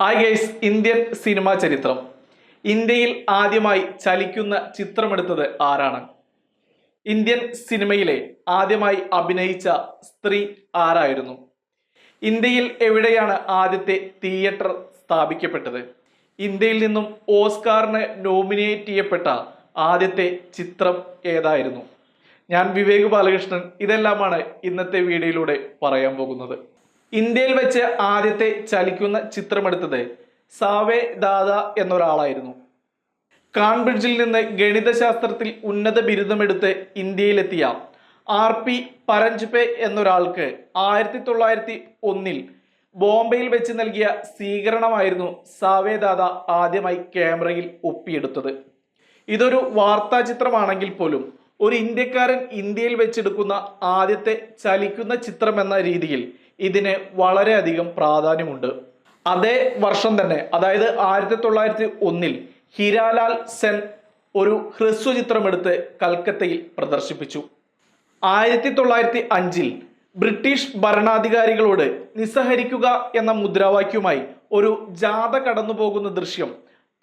Hi guys, Indian cinema ചരിത്രം. ഇന്ത്യയിൽ ആദ്യമായി ചലിക്കുന്ന ചിത്രമെടുത്തത് ആരാണ്? ഇന്ത്യൻ സിനിമയിലെ ആദ്യമായി അഭിനയിച്ച സ്ത്രീ ആരായിരുന്നു? ഇന്ത്യയിൽ എവിടെയാണ് ആദ്യത്തെ തിയേറ്റർ സ്ഥാപിക്കപ്പെട്ടത്? ഇന്ത്യയിൽ നിന്നും ഓസ്കാറിന് നോമിനേറ്റ് ചെയ്യപ്പെട്ട ആദ്യത്തെ ചിത്രം ഏതായിരുന്നു? ഞാൻ വിവേക് ബാലകൃഷ്ണൻ. ഇതെല്ലാമാണ് ഇന്നത്തെ വീഡിയോയിലൂടെ പറയാൻ പോകുന്നത്. ഇന്ത്യയിൽ വെച്ച് ആദ്യത്തെ ചലിക്കുന്ന ചിത്രമെടുത്തത് സാവേ ദാദ എന്നൊരാളായിരുന്നു. കാംബ്രിഡ്ജിൽ നിന്ന് ഗണിതശാസ്ത്രത്തിൽ ഉന്നത ബിരുദമെടുത്ത് ഇന്ത്യയിലെത്തിയ RP പരഞ്ജ്പെ എന്നൊരാൾക്ക് 1901 ബോംബെയിൽ വെച്ച് നൽകിയ സ്വീകരണമായിരുന്നു സാവേ ദാദ ആദ്യമായി ക്യാമറയിൽ ഒപ്പിയെടുത്തത്. ഇതൊരു വാർത്താ ചിത്രമാണെങ്കിൽ പോലും ഒരു ഇന്ത്യക്കാരൻ ഇന്ത്യയിൽ വെച്ചെടുക്കുന്ന ആദ്യത്തെ ചലിക്കുന്ന ചിത്രം എന്ന രീതിയിൽ ഇതിന് വളരെയധികം പ്രാധാന്യമുണ്ട്. അതേ വർഷം തന്നെ, അതായത് 1901 ഹിരാലാൽ സെൻ ഒരു ഹ്രസ്വചിത്രമെടുത്ത് കൽക്കത്തയിൽ പ്രദർശിപ്പിച്ചു. 1905 ബ്രിട്ടീഷ് ഭരണാധികാരികളോട് നിസ്സഹരിക്കുക എന്ന മുദ്രാവാക്യവുമായി ഒരു ജാഥ കടന്നു പോകുന്ന ദൃശ്യം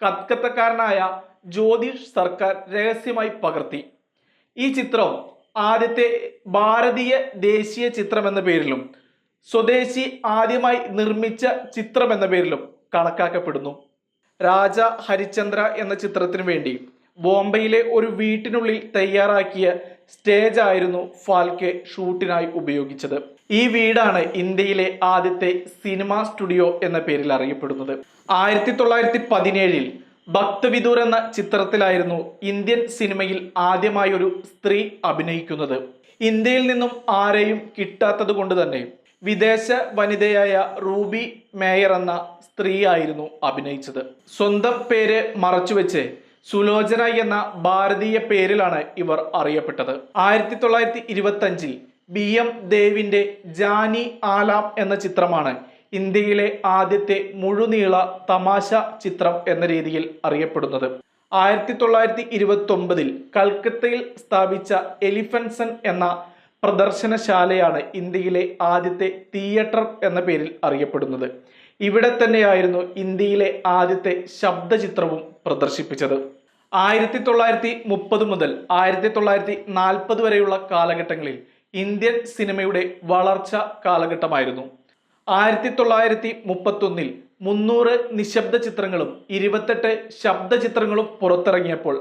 കൽക്കത്തക്കാരനായ ജ്യോതിഷ് സർക്കാർ രഹസ്യമായി പകർത്തി. ഈ ചിത്രം ആദ്യത്തെ ഭാരതീയ ദേശീയ ചിത്രം എന്ന പേരിലും സ്വദേശി ആദ്യമായി നിർമ്മിച്ച ചിത്രം എന്ന പേരിലും കണക്കാക്കപ്പെടുന്നു. രാജ ഹരിചന്ദ്ര എന്ന ചിത്രത്തിനു വേണ്ടി ബോംബെയിലെ ഒരു വീട്ടിനുള്ളിൽ തയ്യാറാക്കിയ സ്റ്റേജ് ആയിരുന്നു ഫാൽക്കെ ഷൂട്ടിനായി ഉപയോഗിച്ചത്. ഈ വീടാണ് ഇന്ത്യയിലെ ആദ്യത്തെ സിനിമാ സ്റ്റുഡിയോ എന്ന പേരിൽ അറിയപ്പെടുന്നത്. 1917 ഭക്ത് വിദൂർ എന്ന ചിത്രത്തിലായിരുന്നു ഇന്ത്യൻ സിനിമയിൽ ആദ്യമായി ഒരു സ്ത്രീ അഭിനയിക്കുന്നത്. ഇന്ത്യയിൽ നിന്നും ആരെയും കിട്ടാത്തത് കൊണ്ട് തന്നെ വിദേശ വനിതയായ റൂബി മേയർ എന്ന സ്ത്രീ ആയിരുന്നു അഭിനയിച്ചത്. സ്വന്തം പേര് മറച്ചുവെച്ച് സുലോചന എന്ന ഭാരതീയ പേരിലാണ് ഇവർ അറിയപ്പെട്ടത്. 1925 BM ദേവിന്റെ ജാനി ആലാം എന്ന ചിത്രമാണ് ഇന്ത്യയിലെ ആദ്യത്തെ മുഴുനീള തമാശ ചിത്രം എന്ന രീതിയിൽ അറിയപ്പെടുന്നത്. 1929 കൽക്കത്തയിൽ സ്ഥാപിച്ച എലിഫൻസൺ എന്ന പ്രദർശനശാലയാണ് ഇന്ത്യയിലെ ആദ്യത്തെ തിയേറ്റർ എന്ന പേരിൽ അറിയപ്പെടുന്നത്. ഇവിടെ തന്നെയായിരുന്നു ഇന്ത്യയിലെ ആദ്യത്തെ ശബ്ദചിത്രവും പ്രദർശിപ്പിച്ചത്. 1930 മുതൽ 1940 വരെയുള്ള കാലഘട്ടങ്ങളിൽ ഇന്ത്യൻ സിനിമയുടെ വളർച്ച കാലഘട്ടമായിരുന്നു. 1931 300 നിശബ്ദ ചിത്രങ്ങളും 28 ശബ്ദചിത്രങ്ങളും പുറത്തിറങ്ങിയപ്പോൾ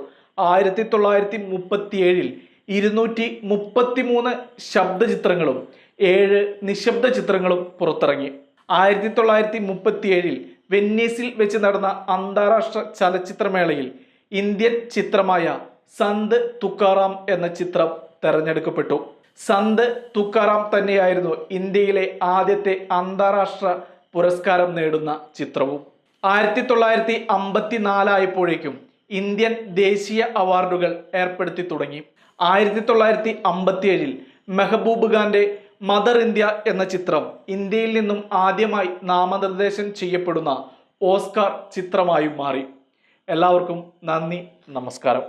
1937 233 ശബ്ദചിത്രങ്ങളും 7 നിശബ്ദ ചിത്രങ്ങളും പുറത്തിറങ്ങി. 1937 വെന്നീസിൽ വെച്ച് നടന്ന അന്താരാഷ്ട്ര ചലച്ചിത്രമേളയിൽ ഇന്ത്യൻ ചിത്രമായ സന്ത് തുക്കാറാം എന്ന ചിത്രം തെരഞ്ഞെടുക്കപ്പെട്ടു. സന്ത് തുക്കാറാം തന്നെയായിരുന്നു ഇന്ത്യയിലെ ആദ്യത്തെ അന്താരാഷ്ട്ര പുരസ്കാരം നേടുന്ന ചിത്രവും. 1954 ആയപ്പോഴേക്കും ഇന്ത്യൻ ദേശീയ അവാർഡുകൾ ഏർപ്പെടുത്തി തുടങ്ങി. 1957 മെഹബൂബ് ഖാന്റെ മദർ ഇന്ത്യ എന്ന ചിത്രം ഇന്ത്യയിൽ നിന്നും ആദ്യമായി നാമനിർദ്ദേശം ചെയ്യപ്പെടുന്ന ഓസ്കാർ ചിത്രമായും മാറി. എല്ലാവർക്കും നന്ദി, നമസ്കാരം.